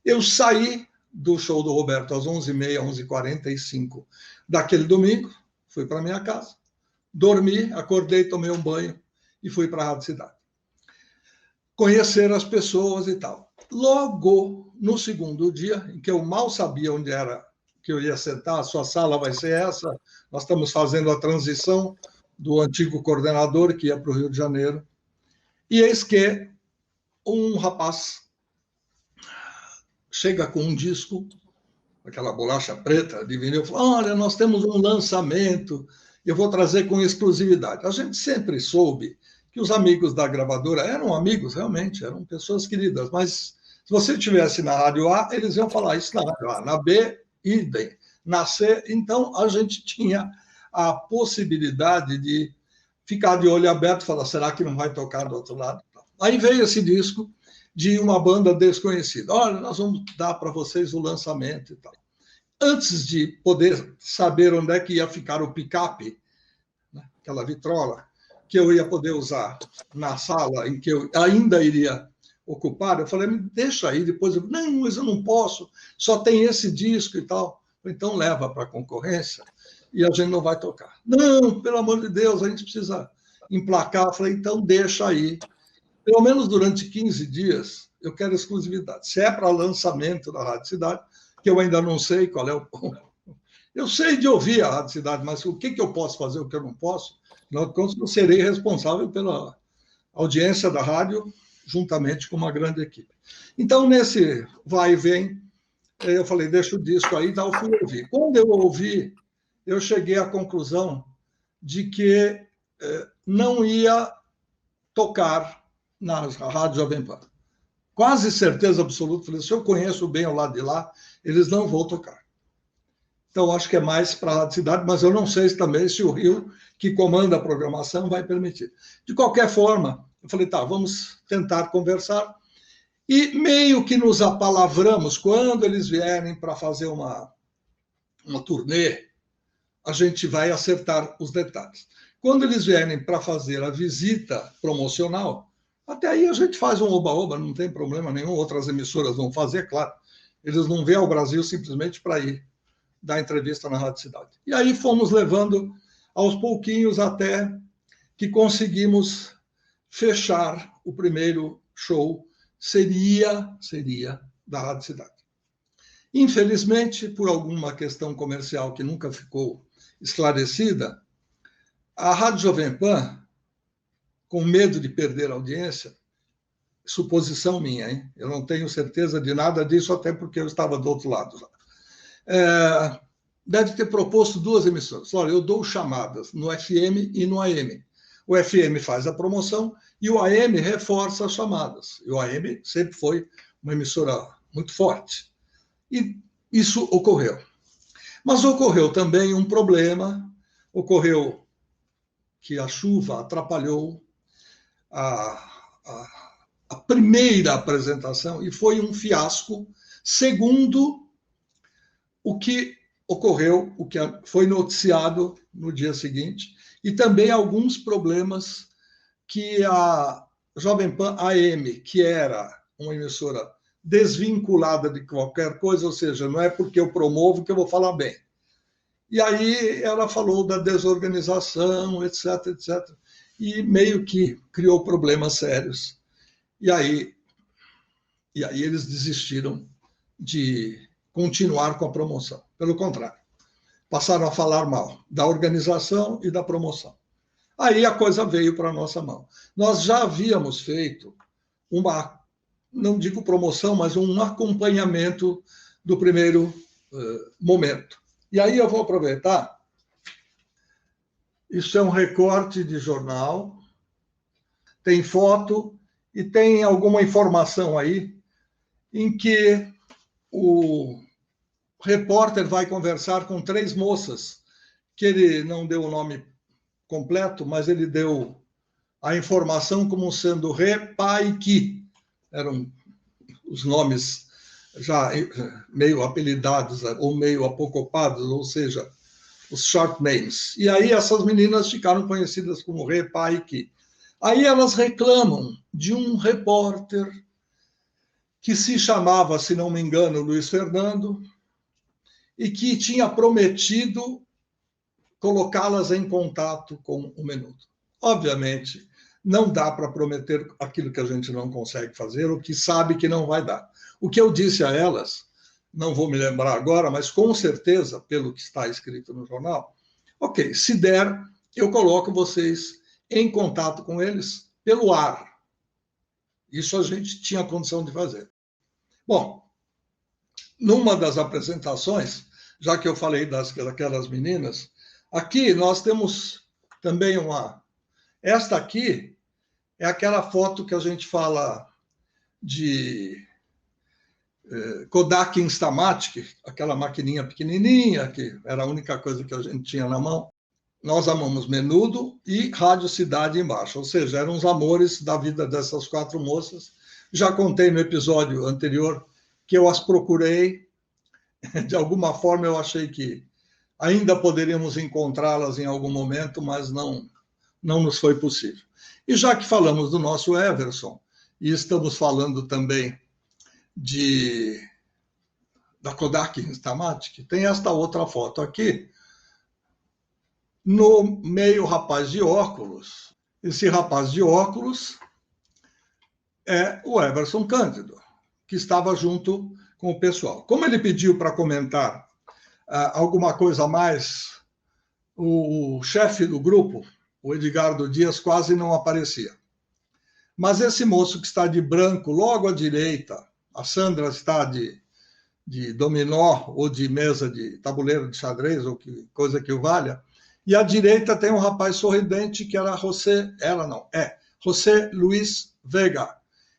Eu saí do show do Roberto às 11h30, 11h45 daquele domingo, fui para minha casa, dormi, acordei, tomei um banho e fui para a Rádio Cidade. Conhecer as pessoas e tal. Logo no segundo dia, em que eu mal sabia onde era que eu ia sentar, a sua sala vai ser essa, nós estamos fazendo a transição do antigo coordenador que ia para o Rio de Janeiro, e eis que um rapaz chega com um disco, aquela bolacha preta de vinil, fala: olha, nós temos um lançamento, eu vou trazer com exclusividade. A gente sempre soube que os amigos da gravadora eram amigos, realmente, eram pessoas queridas, mas se você estivesse na Rádio A, eles iam falar isso na Rádio A, na B, idem, na C, então a gente tinha a possibilidade de ficar de olho aberto e falar: será que não vai tocar do outro lado? Aí veio esse disco de uma banda desconhecida. Olha, nós vamos dar para vocês o lançamento e tal. Antes de poder saber onde é que ia ficar o picape, né, aquela vitrola, que eu ia poder usar na sala em que eu ainda iria ocupar, eu falei: me deixa aí, depois eu... não, mas eu não posso, só tem esse disco e tal. Então leva para a concorrência e a gente não vai tocar. Não, pelo amor de Deus, a gente precisa emplacar. Eu falei: então deixa aí. Pelo menos durante 15 dias, eu quero exclusividade. Se é para lançamento da Rádio Cidade, que eu ainda não sei qual é o ponto. Eu sei de ouvir a Rádio Cidade, mas o que eu posso fazer, o que eu não posso, eu serei responsável pela audiência da rádio, juntamente com uma grande equipe. Então, nesse vai e vem, eu falei: deixa o disco aí, então eu fui ouvir. Quando eu ouvi, eu cheguei à conclusão de que não ia tocar na Rádio Jovem Pan. Quase certeza absoluta, falei: se eu conheço bem o lado de lá, eles não vão tocar. Então, acho que é mais para a Rádio Cidade, mas eu não sei também se o Rio, que comanda a programação, vai permitir. De qualquer forma, eu falei: tá, vamos tentar conversar. E meio que nos apalavramos, quando eles vierem para fazer uma turnê, a gente vai acertar os detalhes. Quando eles vierem para fazer a visita promocional, até aí a gente faz um oba-oba, não tem problema nenhum, outras emissoras vão fazer, claro. Eles não vêm ao Brasil simplesmente para ir dar entrevista na Rádio Cidade. E aí fomos levando aos pouquinhos até que conseguimos fechar o primeiro show, seria da Rádio Cidade. Infelizmente, por alguma questão comercial que nunca ficou esclarecida, a Rádio Jovem Pan, com medo de perder a audiência, suposição minha, hein? Eu não tenho certeza de nada disso, até porque eu estava do outro lado. Deve ter proposto 2 emissoras. Olha, eu dou chamadas no FM e no AM. O FM faz a promoção e o AM reforça as chamadas. E o AM sempre foi uma emissora muito forte. E isso ocorreu. Mas ocorreu também um problema, ocorreu que a chuva atrapalhou a primeira apresentação e foi um fiasco, segundo o que ocorreu, o que foi noticiado no dia seguinte, e também alguns problemas que a Jovem Pan AM, que era uma emissora desvinculada de qualquer coisa, ou seja, não é porque eu promovo que eu vou falar bem. E aí ela falou da desorganização, etc, etc, e meio que criou problemas sérios. E aí eles desistiram de continuar com a promoção. Pelo contrário, passaram a falar mal da organização e da promoção. Aí a coisa veio para a nossa mão. Nós já havíamos feito uma, não digo promoção, mas um acompanhamento do primeiro momento. E aí eu vou aproveitar. Isso é um recorte de jornal, tem foto e tem alguma informação aí em que o repórter vai conversar com 3 moças, que ele não deu o nome completo, mas ele deu a informação como sendo Rê, Pá e Ki. Eram os nomes já meio apelidados ou meio apocopados, ou seja, os short names. E aí essas meninas ficaram conhecidas como Rê, Pá e Ki. Aí elas reclamam de um repórter que se chamava, se não me engano, Luiz Fernando, e que tinha prometido colocá-las em contato com o Menudo. Obviamente, não dá para prometer aquilo que a gente não consegue fazer, ou que sabe que não vai dar. O que eu disse a elas, não vou me lembrar agora, mas com certeza, pelo que está escrito no jornal, ok, se der, eu coloco vocês em contato com eles pelo ar. Isso a gente tinha condição de fazer. Bom, numa das apresentações, já que eu falei daquelas meninas, aqui nós temos também uma... Esta aqui é aquela foto que a gente fala de Kodak Instamatic, aquela maquininha pequenininha, que era a única coisa que a gente tinha na mão. Nós amamos Menudo e Rádio Cidade embaixo, ou seja, eram os amores da vida dessas 4 moças. Já contei no episódio anterior que eu as procurei, de alguma forma eu achei que ainda poderíamos encontrá-las em algum momento, mas não nos foi possível. E já que falamos do nosso Everson, e estamos falando também da Kodak Instamatic, tem esta outra foto aqui, no meio rapaz de óculos. Esse rapaz de óculos é o Everson Cândido, que estava junto com o pessoal. Como ele pediu para comentar alguma coisa a mais, o chefe do grupo, o Edgardo Dias, quase não aparecia. Mas esse moço que está de branco logo à direita, a Sandra está de dominó ou de mesa de tabuleiro de xadrez, ou coisa que o valha, e à direita tem um rapaz sorridente que era José Luiz Vega.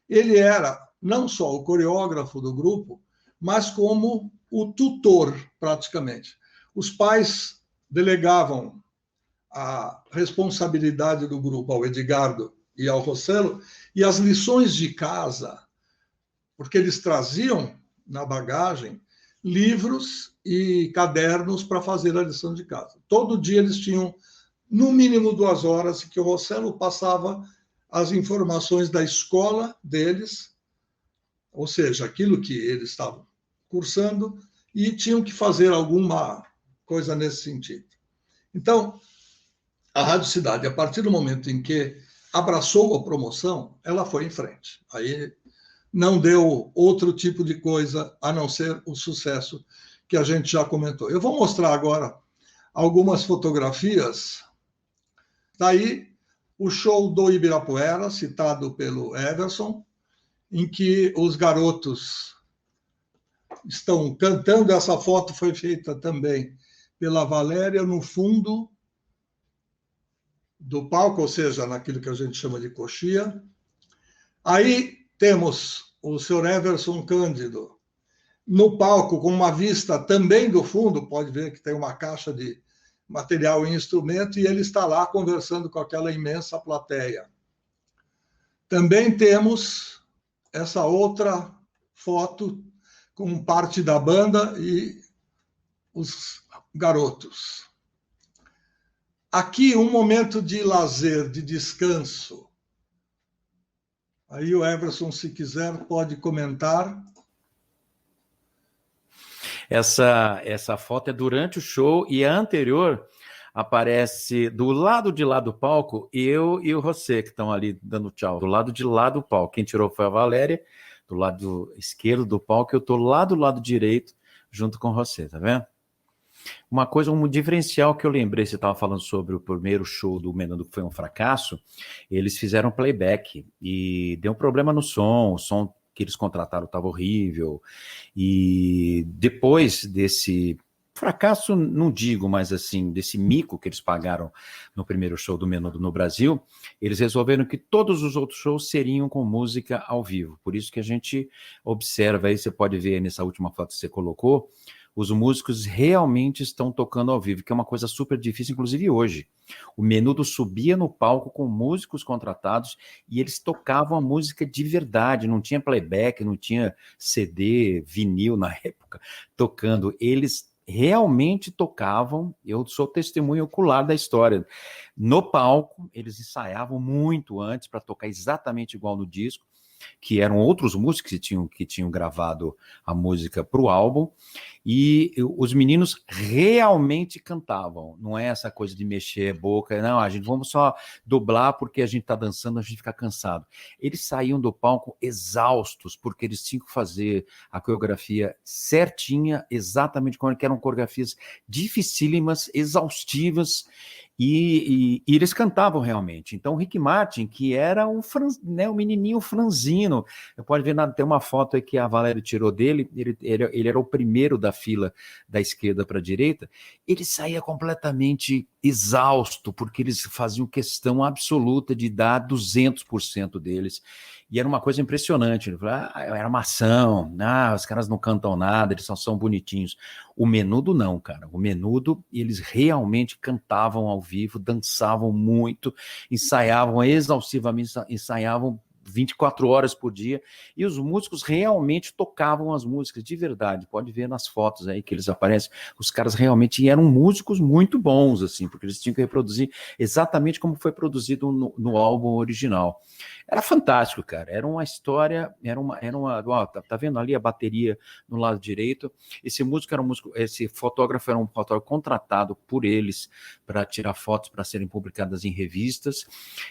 Ele era não só o coreógrafo do grupo, mas como o tutor, praticamente. Os pais delegavam a responsabilidade do grupo ao Edgardo e ao Rossello, e as lições de casa, porque eles traziam na bagagem livros e cadernos para fazer a lição de casa. Todo dia eles tinham, no mínimo, 2 horas que o Rossello passava as informações da escola deles, ou seja, aquilo que eles estavam cursando, e tinham que fazer alguma coisa nesse sentido. Então, a Rádio Cidade, a partir do momento em que abraçou a promoção, ela foi em frente. Aí não deu outro tipo de coisa a não ser o sucesso que a gente já comentou. Eu vou mostrar agora algumas fotografias. Daí o show do Ibirapuera, citado pelo Everson, em que os garotos estão cantando. Essa foto foi feita também pela Valéria no fundo do palco, ou seja, naquilo que a gente chama de coxia. Aí temos o senhor Everson Cândido no palco com uma vista também do fundo, pode ver que tem uma caixa de material e instrumento, e ele está lá conversando com aquela imensa plateia. Também temos essa outra foto com parte da banda e os garotos. Aqui, um momento de lazer, de descanso. Aí o Everson, se quiser, pode comentar. Essa foto é durante o show, e a anterior aparece do lado de lá do palco, eu e o José, que estão ali dando tchau. Do lado de lá do palco. Quem tirou foi a Valéria, do lado esquerdo do palco. Eu estou lá do lado direito, junto com você, tá vendo? Uma coisa, um diferencial que eu lembrei, você estava falando sobre o primeiro show do Menudo que foi um fracasso, eles fizeram playback e deu um problema no som, o som que eles contrataram estava horrível, e depois desse fracasso, não digo, mas assim, desse mico que eles pagaram no primeiro show do Menudo no Brasil, eles resolveram que todos os outros shows seriam com música ao vivo. Por isso que a gente observa, aí você pode ver nessa última foto que você colocou, os músicos realmente estão tocando ao vivo, que é uma coisa super difícil, inclusive hoje. O Menudo subia no palco com músicos contratados e eles tocavam a música de verdade, não tinha playback, não tinha CD, vinil na época, tocando. Eles realmente tocavam, eu sou testemunho ocular da história. No palco, eles ensaiavam muito antes para tocar exatamente igual no disco, que eram outros músicos que tinham gravado a música para o álbum, e os meninos realmente cantavam, não é essa coisa de mexer a boca, não, a gente vamos só dublar porque a gente está dançando, a gente fica cansado. Eles saíam do palco exaustos, porque eles tinham que fazer a coreografia certinha, exatamente como que eram coreografias dificílimas, exaustivas, e eles cantavam realmente. Então, o Rick Martin, que era um menininho franzino, pode ver, tem uma foto aí que a Valéria tirou dele, ele era o primeiro da fila da esquerda para a direita, ele saía completamente exausto, porque eles faziam questão absoluta de dar 200% deles, e era uma coisa impressionante. Ele falou, era uma ação, os caras não cantam nada, eles só são bonitinhos. O Menudo não, cara. O Menudo, eles realmente cantavam ao vivo, dançavam muito, ensaiavam exaustivamente, ensaiavam 24 horas por dia, e os músicos realmente tocavam as músicas de verdade. Pode ver nas fotos aí que eles aparecem, os caras realmente eram músicos muito bons, assim, porque eles tinham que reproduzir exatamente como foi produzido no álbum original. Era fantástico, cara. Era uma história, ó, tá vendo ali a bateria no lado direito? Esse músico era um músico, esse fotógrafo era um fotógrafo contratado por eles para tirar fotos para serem publicadas em revistas,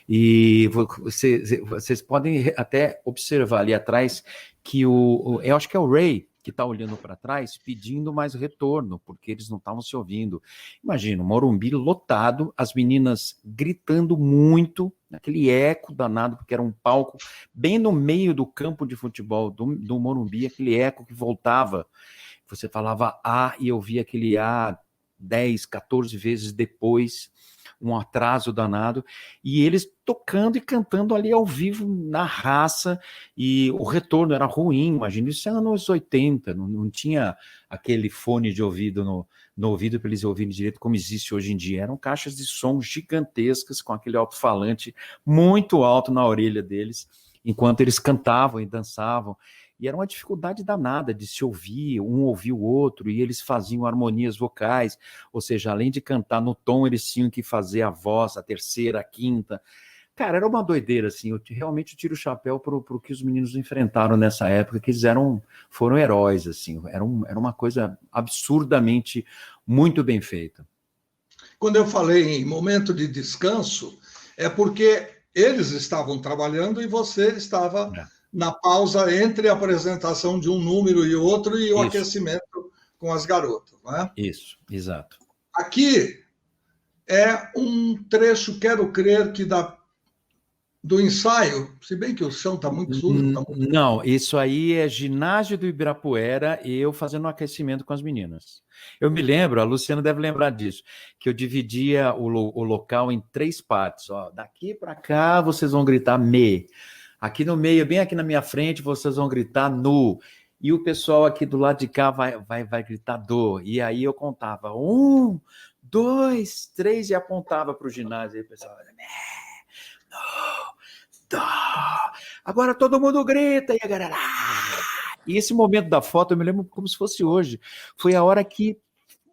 e vocês podem até observar ali atrás que eu acho que é o Ray que está olhando para trás pedindo mais retorno, porque eles não estavam se ouvindo. Imagina, o Morumbi lotado, as meninas gritando muito, aquele eco danado, porque era um palco bem no meio do campo de futebol do Morumbi, aquele eco que voltava. Você falava A e eu via aquele A 10, 14 vezes depois, um atraso danado, e eles tocando e cantando ali ao vivo, na raça, e o retorno era ruim, imagina, isso era nos 80, não tinha aquele fone de ouvido no ouvido para eles ouvirem direito como existe hoje em dia, eram caixas de som gigantescas, com aquele alto-falante muito alto na orelha deles, enquanto eles cantavam e dançavam, e era uma dificuldade danada de se ouvir, um ouvir o outro, e eles faziam harmonias vocais, ou seja, além de cantar no tom, eles tinham que fazer a voz, a terceira, a quinta. Cara, era uma doideira, assim, eu realmente tiro o chapéu para o que os meninos enfrentaram nessa época, que eles foram heróis, assim, era uma coisa absurdamente muito bem feita. Quando eu falei em momento de descanso, é porque eles estavam trabalhando e você estava na pausa entre a apresentação de um número e outro e o aquecimento com as garotas, não é? Isso, exato. Aqui é um trecho, quero crer, que do ensaio, se bem que o chão está muito sujo. Não, isso aí é ginásio do Ibirapuera e eu fazendo um aquecimento com as meninas. Eu me lembro, a Luciana deve lembrar disso, que eu dividia o local em 3 partes. Ó, daqui para cá vocês vão gritar me. Aqui no meio, bem aqui na minha frente, vocês vão gritar nu. E o pessoal aqui do lado de cá vai gritar do. E aí eu contava 1, 2, 3 e apontava para o ginásio. E o pessoal do. Agora todo mundo grita. E a galera... E esse momento da foto, eu me lembro como se fosse hoje. Foi a hora que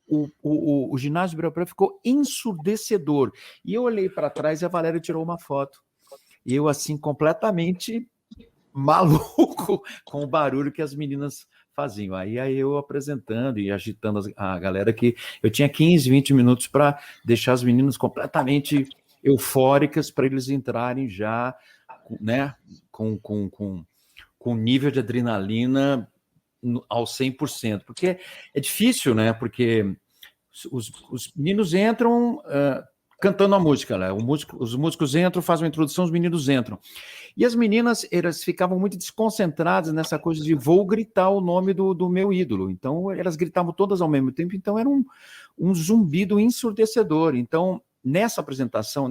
o ginásio Ibirapuera ficou ensurdecedor. E eu olhei para trás e a Valéria tirou uma foto. Eu, assim, completamente maluco com o barulho que as meninas faziam. Aí eu apresentando e agitando a galera, que eu tinha 15, 20 minutos para deixar as meninas completamente eufóricas para eles entrarem já, né, com nível de adrenalina ao 100%, porque é difícil, né? Porque os meninos entram cantando a música, né? Os músicos entram, fazem uma introdução, os meninos entram. E as meninas, elas ficavam muito desconcentradas nessa coisa de vou gritar o nome do meu ídolo. Então, elas gritavam todas ao mesmo tempo, então era um zumbido ensurdecedor. Então, nessa apresentação,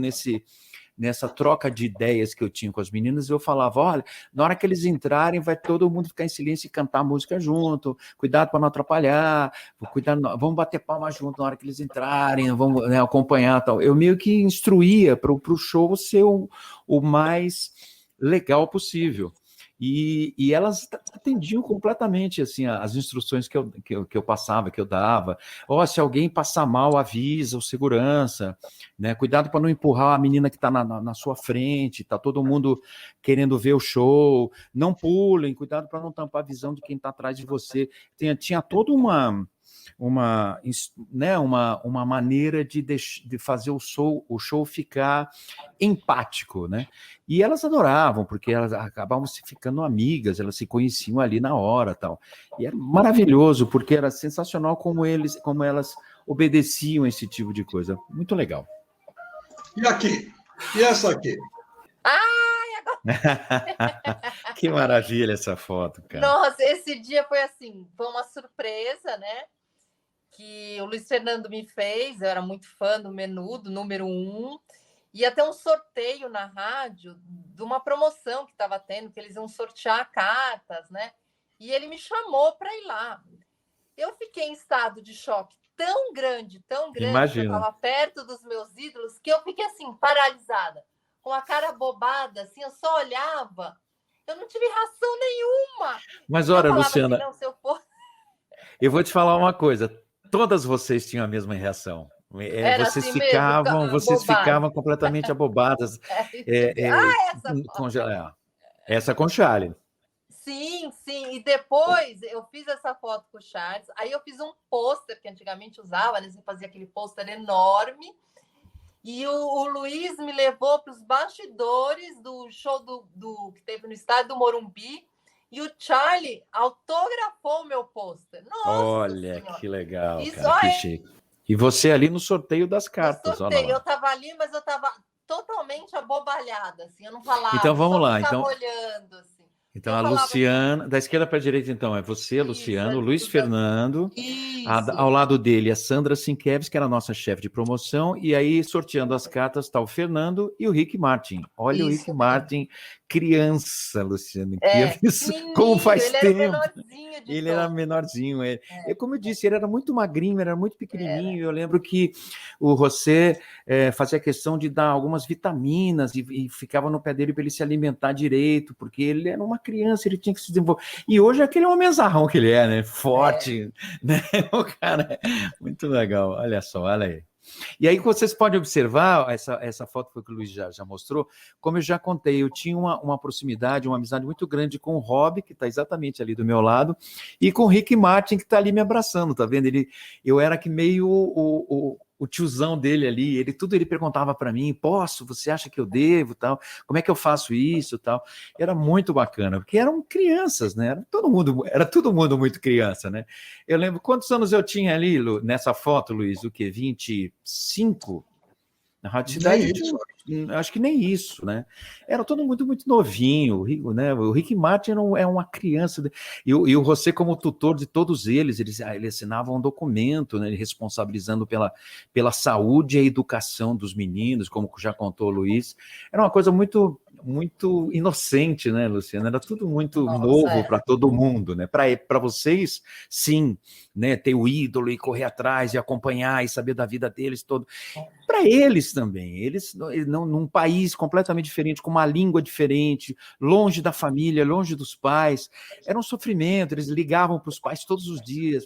nessa troca de ideias que eu tinha com as meninas, eu falava, olha, na hora que eles entrarem, vai todo mundo ficar em silêncio e cantar a música junto, cuidado para não atrapalhar, vamos bater palma junto na hora que eles entrarem, vamos, né, acompanhar tal. Eu meio que instruía para o show ser o mais legal possível. E elas atendiam completamente assim as instruções que eu passava, que eu dava. Se alguém passar mal, avisa o segurança, né? Cuidado para não empurrar a menina que está na sua frente, está todo mundo querendo ver o show, não pulem, cuidado para não tampar a visão de quem está atrás de você. Tinha toda uma maneira de fazer o show ficar empático, né? E elas adoravam, porque elas acabavam se ficando amigas, elas se conheciam ali na hora, tal. E era maravilhoso, porque era sensacional como elas obedeciam esse tipo de coisa. Muito legal. E aqui? E essa aqui? Que maravilha essa foto, cara. Nossa, esse dia foi assim, foi uma surpresa, né? Que o Luiz Fernando me fez, eu era muito fã do Menudo, número 1, ia ter um sorteio na rádio de uma promoção que estava tendo, que eles iam sortear cartas, né? E ele me chamou para ir lá. Eu fiquei em estado de choque tão grande, Imagina. Que eu estava perto dos meus ídolos, que eu fiquei assim, paralisada, com a cara bobada, assim, eu só olhava, eu não tive reação nenhuma. Mas olha, Luciana, assim, não, se eu for... eu vou te falar uma coisa, todas vocês tinham a mesma reação. Vocês assim ficavam completamente abobadas. Essa com o Charlie. Sim. E depois eu fiz essa foto com o Charles. Aí eu fiz um pôster que antigamente usava, né? Você fazia aquele pôster enorme. E o Luiz me levou para os bastidores do show que teve no estádio do Morumbi. E o Charlie autografou o meu pôster. Olha, senhora, que legal, isso, cara, que chique. E você ali no sorteio das cartas. No sorteio, eu estava ali, mas eu estava totalmente abobalhada, assim, eu não falava. Então vamos lá. Olhando, assim. Então, a Luciana, da esquerda para a direita, então, é você, Luciano, o Luiz Fernando, ao lado dele a Sandra Sienkiewicz, que era a nossa chefe de promoção, e aí, sorteando as cartas, está o Fernando e o Rick Martin. Olha o Rick Martin, criança, Luciano, como faz tempo. Ele era menorzinho. Como eu disse, ele era muito magrinho, era muito pequenininho. Eu lembro que o José fazia questão de dar algumas vitaminas e ficava no pé dele para ele se alimentar direito, porque ele era uma criança, ele tinha que se desenvolver. E hoje é aquele homenzarrão que ele é, né? Forte, né? O cara muito legal. Olha só, olha aí. E aí vocês podem observar, essa foto que o Luiz já mostrou, como eu já contei, eu tinha uma proximidade, uma amizade muito grande com o Rob, que está exatamente ali do meu lado, e com o Rick Martin, que está ali me abraçando, tá vendo? Eu era que meio o tiozão dele ali, tudo ele perguntava para mim, você acha que eu devo, tal, como é que eu faço isso, tal. Era muito bacana, porque eram crianças, né? Era todo mundo muito criança, né? Eu lembro, quantos anos eu tinha ali, nessa foto, Luiz? O quê? 25? Na Rádio acho que nem isso, né? Era todo mundo muito novinho, né? O Rick Martin é uma criança. E o José, como tutor de todos eles, ele assinava um documento, né? Responsabilizando pela saúde e a educação dos meninos, como já contou o Luiz. Era uma coisa muito inocente, né, Luciana? Era tudo muito novo para todo mundo, né? Para vocês, sim, né? Ter o ídolo e correr atrás e acompanhar e saber da vida deles todo. Para eles também, eles num país completamente diferente, com uma língua diferente, longe da família, longe dos pais, era um sofrimento. Eles ligavam para os pais todos os dias,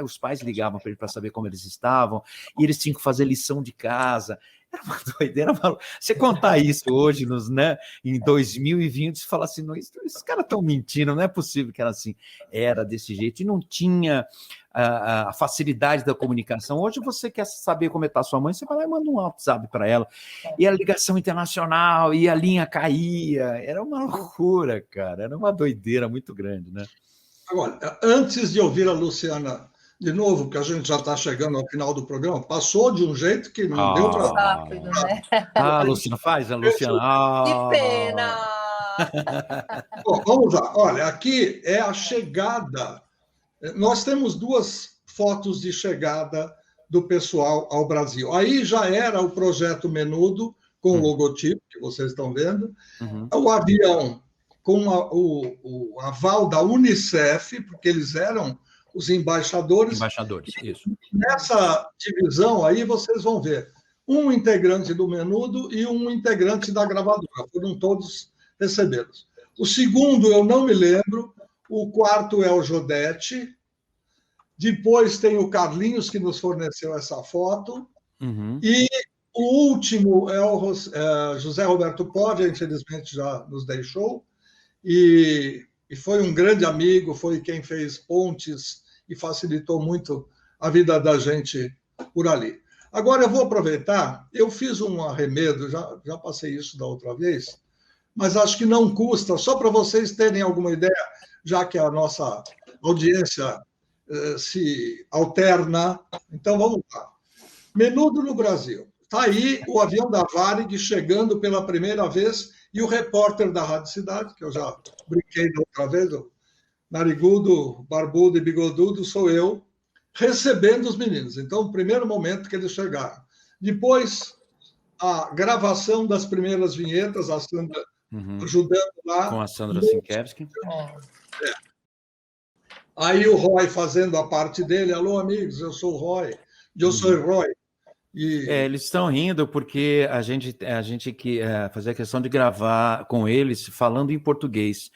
os pais ligavam para ele para saber como eles estavam, e eles tinham que fazer lição de casa. Era uma doideira. Você contar isso hoje, né, em 2020, você fala assim, esses caras estão mentindo, não é possível que era assim. Era desse jeito, e não tinha a facilidade da comunicação. Hoje você quer saber como está sua mãe, você vai lá e manda um WhatsApp para ela, e a ligação internacional, e a linha caía, era uma loucura, cara, era uma doideira muito grande, né? Agora, antes de ouvir a Luciana de novo, porque a gente já está chegando ao final do programa, passou de um jeito que não deu para... Rápido, né? Luciana, faz a Luciana. Que pena! Bom, vamos lá. Olha, aqui é a chegada. Nós temos 2 fotos de chegada do pessoal ao Brasil. Aí já era o projeto Menudo, com o logotipo, que vocês estão vendo. O avião com o aval da Unicef, porque eles eram os embaixadores. Embaixadores, isso. Nessa divisão aí, vocês vão ver um integrante do Menudo e um integrante da gravadora. Foram todos recebidos. O segundo, eu não me lembro. O quarto é o Jodete. Depois tem o Carlinhos, que nos forneceu essa foto. E o último é o José Roberto Pode, infelizmente já nos deixou. E foi um grande amigo, foi quem fez pontes e facilitou muito a vida da gente por ali. Agora eu vou aproveitar, eu fiz um arremedo, já passei isso da outra vez, mas acho que não custa, só para vocês terem alguma ideia, já que a nossa audiência se alterna. Então vamos lá. Menudo no Brasil. Está aí o avião da Varig chegando pela primeira vez e o repórter da Rádio Cidade, que eu já brinquei da outra vez, o narigudo, barbudo e bigodudo, sou eu, recebendo os meninos. Então, o primeiro momento que eles chegaram. Depois, a gravação das primeiras vinhetas, a Sandra ajudando lá. Com a Sandra Sinkevski. Aí o Roy fazendo a parte dele. Alô, amigos, eu sou o Roy. Eu sou o Roy. Eles estão rindo porque a gente fazia questão de gravar com eles falando em português.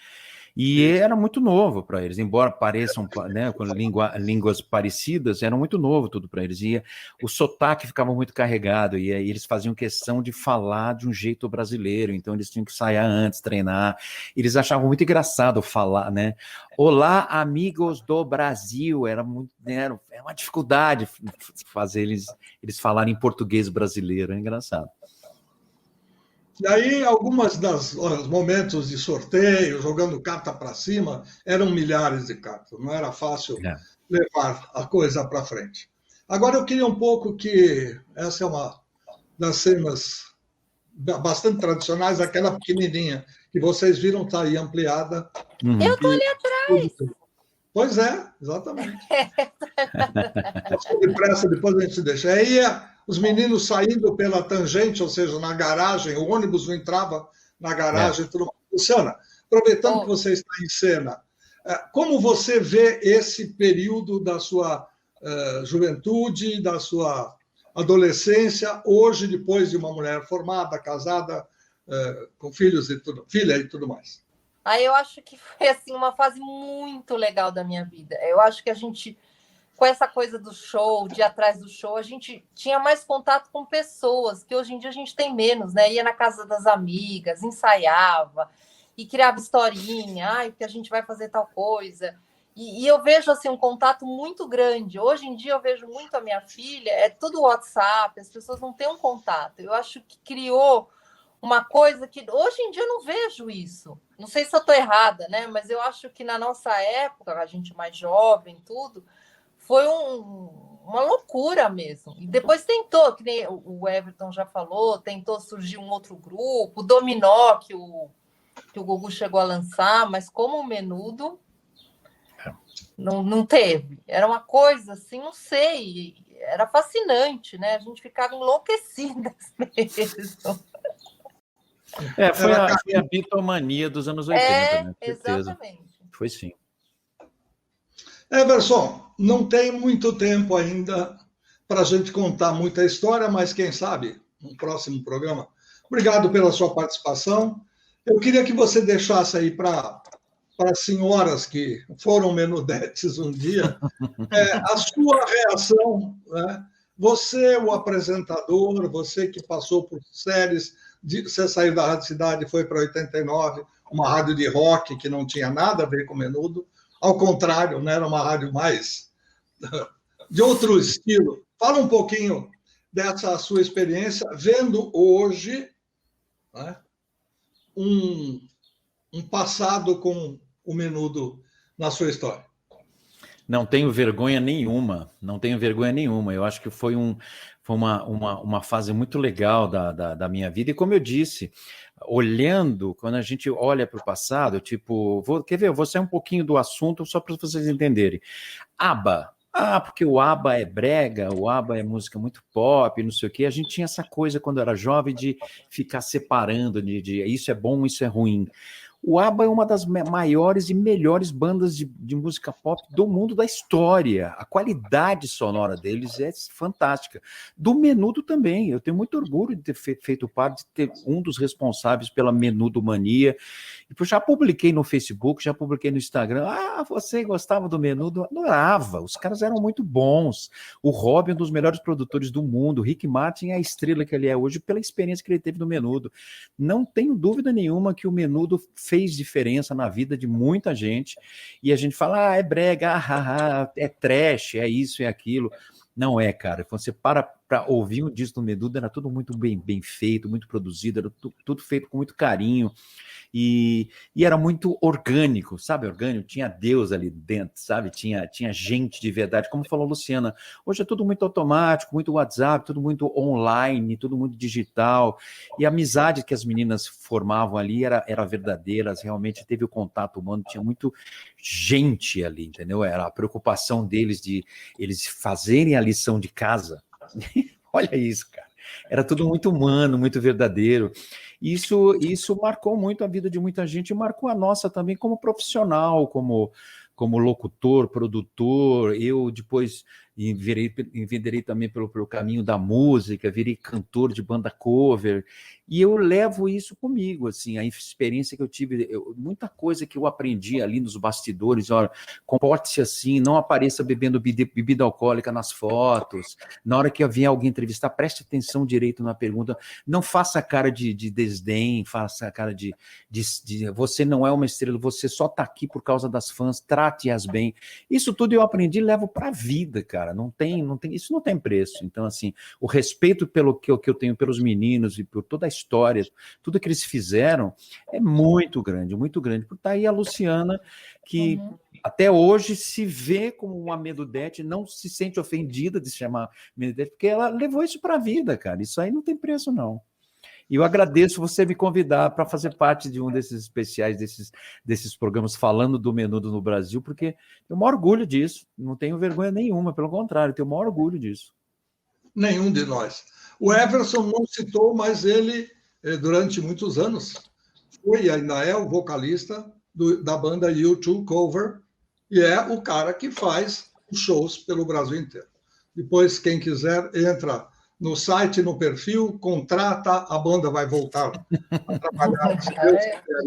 E era muito novo para eles, embora pareçam, né, com línguas parecidas, era muito novo tudo para eles. E o sotaque ficava muito carregado, e aí eles faziam questão de falar de um jeito brasileiro, então eles tinham que ensaiar antes, treinar. Eles achavam muito engraçado falar, né? Olá, amigos do Brasil, era uma dificuldade fazer eles falarem em português brasileiro, é engraçado. E aí, algumas dos momentos de sorteio, jogando carta para cima, eram milhares de cartas, não era fácil levar a coisa para frente. Agora, eu queria um pouco que essa é uma das cenas bastante tradicionais, aquela pequenininha que vocês viram está aí ampliada. Eu estou ali atrás. Pois é, exatamente. Depressa, depois a gente deixa. Aí os meninos saindo pela tangente, ou seja, na garagem, o ônibus não entrava na garagem. Tudo. Luciana, aproveitando que você está em cena, como você vê esse período da sua juventude, da sua adolescência, hoje, depois de uma mulher formada, casada, com filhos e tudo, filha e tudo mais? Aí eu acho que foi assim, uma fase muito legal da minha vida. Eu acho que a gente, com essa coisa do show, de ir atrás do show, a gente tinha mais contato com pessoas, que hoje em dia a gente tem menos, né? Ia na casa das amigas, ensaiava, e criava historinha, que a gente vai fazer tal coisa. E eu vejo assim, um contato muito grande. Hoje em dia eu vejo muito a minha filha, é tudo WhatsApp, as pessoas não têm um contato. Eu acho que criou uma coisa que hoje em dia eu não vejo isso. Não sei se eu estou errada, né? Mas eu acho que na nossa época, a gente mais jovem, tudo, foi uma loucura mesmo. E depois tentou, que nem o Everton já falou, tentou surgir um outro grupo, o Dominó, que o Gugu chegou a lançar, mas como o Menudo, não teve. Era uma coisa assim, não sei, era fascinante, né? A gente ficava enlouquecida mesmo. Foi a bitomania dos anos 80, né? Exatamente. Foi sim. Everson, não tem muito tempo ainda para a gente contar muita história, mas quem sabe, no próximo programa. Obrigado pela sua participação. Eu queria que você deixasse aí para as senhoras que foram menudetes um dia, a sua reação, né? Você, o apresentador, você que passou por séries, você saiu da Rádio Cidade, foi para 89, uma rádio de rock que não tinha nada a ver com Menudo, ao contrário, né? Era uma rádio mais de outro estilo. Fala um pouquinho dessa sua experiência, vendo hoje, né, um passado com o Menudo na sua história? Não tenho vergonha nenhuma, não tenho vergonha nenhuma. Eu acho que foi uma fase muito legal da minha vida. E como eu disse, olhando, quando a gente olha para o passado, tipo, quer ver? Eu vou sair um pouquinho do assunto só para vocês entenderem. ABBA. Porque o ABBA é brega, o ABBA é música muito pop, não sei o quê. A gente tinha essa coisa quando era jovem de ficar separando de isso é bom, isso é ruim. O ABBA é uma das maiores e melhores bandas de música pop do mundo da história. A qualidade sonora deles é fantástica. Do Menudo também. Eu tenho muito orgulho de ter feito parte, de ter um dos responsáveis pela Menudo Mania. E já publiquei no Facebook, já publiquei no Instagram. Você gostava do Menudo? Adorava. Os caras eram muito bons. O Robbie é um dos melhores produtores do mundo. O Rick Martin é a estrela que ele é hoje pela experiência que ele teve no Menudo. Não tenho dúvida nenhuma que o Menudo fez diferença na vida de muita gente, e a gente fala, é brega, é trash, é isso, é aquilo. Não é, cara. Quando você para ouvir um disco do Menudo, era tudo muito bem feito, muito produzido, era tudo feito com muito carinho, e era muito orgânico, sabe? Orgânico, tinha Deus ali dentro, sabe? Tinha gente de verdade, como falou a Luciana. Hoje é tudo muito automático, muito WhatsApp, tudo muito online, tudo muito digital, e a amizade que as meninas formavam ali era verdadeira, realmente teve o contato humano, tinha muito gente ali, entendeu? Era a preocupação deles de eles fazerem a lição de casa. Olha isso, cara. Era tudo muito humano, muito verdadeiro. Isso marcou muito a vida de muita gente e marcou a nossa também como profissional, como locutor, produtor. Eu depois enveredei também pelo caminho da música, virei cantor de banda cover, e eu levo isso comigo, assim, a experiência que eu tive, muita coisa que eu aprendi ali nos bastidores. Olha, comporte-se assim, não apareça bebendo bebida alcoólica nas fotos, na hora que vier alguém entrevistar, preste atenção direito na pergunta, não faça cara de desdém, faça cara de você não é uma estrela, você só está aqui por causa das fãs, trate-as bem. Isso tudo eu aprendi e levo para a vida, cara. Não tem, isso não tem preço. Então, assim, o respeito pelo que eu tenho pelos meninos e por toda a história, tudo que eles fizeram é muito grande, muito grande. Por tá aí a Luciana, que até hoje se vê como uma Menudete, não se sente ofendida de se chamar Menudete, porque ela levou isso para a vida, cara. Isso aí não tem preço, não. E eu agradeço você me convidar para fazer parte de um desses especiais, desses programas falando do Menudo no Brasil, porque tenho o maior orgulho disso, não tenho vergonha nenhuma, pelo contrário, tenho o maior orgulho disso. Nenhum de nós. O Everson não citou, mas ele, durante muitos anos, foi e ainda é o vocalista da banda U2 Cover, e é o cara que faz os shows pelo Brasil inteiro. Depois, quem quiser, entra no site, no perfil, contrata, a banda vai voltar a trabalhar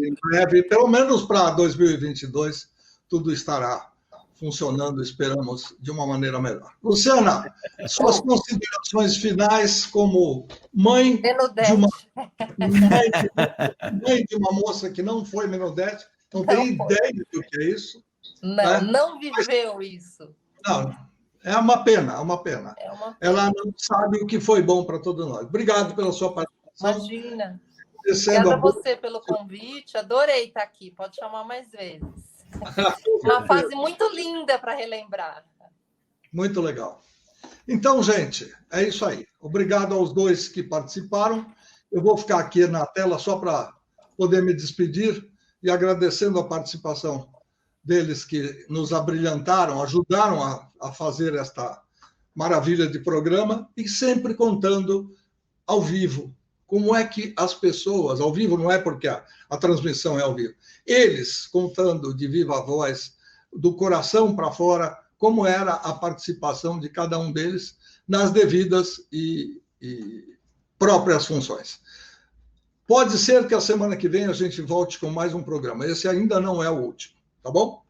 em breve, pelo menos para 2022, tudo estará funcionando, esperamos, de uma maneira melhor. Luciana, suas considerações finais como mãe de uma moça que não foi Menudete, não tem ideia do que é isso. Não viveu isso. Não. É uma pena, é uma pena. Ela não sabe o que foi bom para todos nós. Obrigado pela sua participação. Imagina. Obrigada a você pelo convite. Adorei estar aqui. Pode chamar mais vezes. Uma fase muito linda para relembrar. Muito legal. Então, gente, é isso aí. Obrigado aos dois que participaram. Eu vou ficar aqui na tela só para poder me despedir e agradecendo a participação deles que nos abrilhantaram, ajudaram a fazer esta maravilha de programa, e sempre contando ao vivo como é que as pessoas, ao vivo não é porque a transmissão é ao vivo, eles contando de viva voz, do coração para fora, como era a participação de cada um deles nas devidas e próprias funções. Pode ser que a semana que vem a gente volte com mais um programa. Esse ainda não é o último. Tá bom?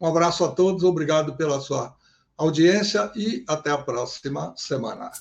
Um abraço a todos, obrigado pela sua audiência e até a próxima semana.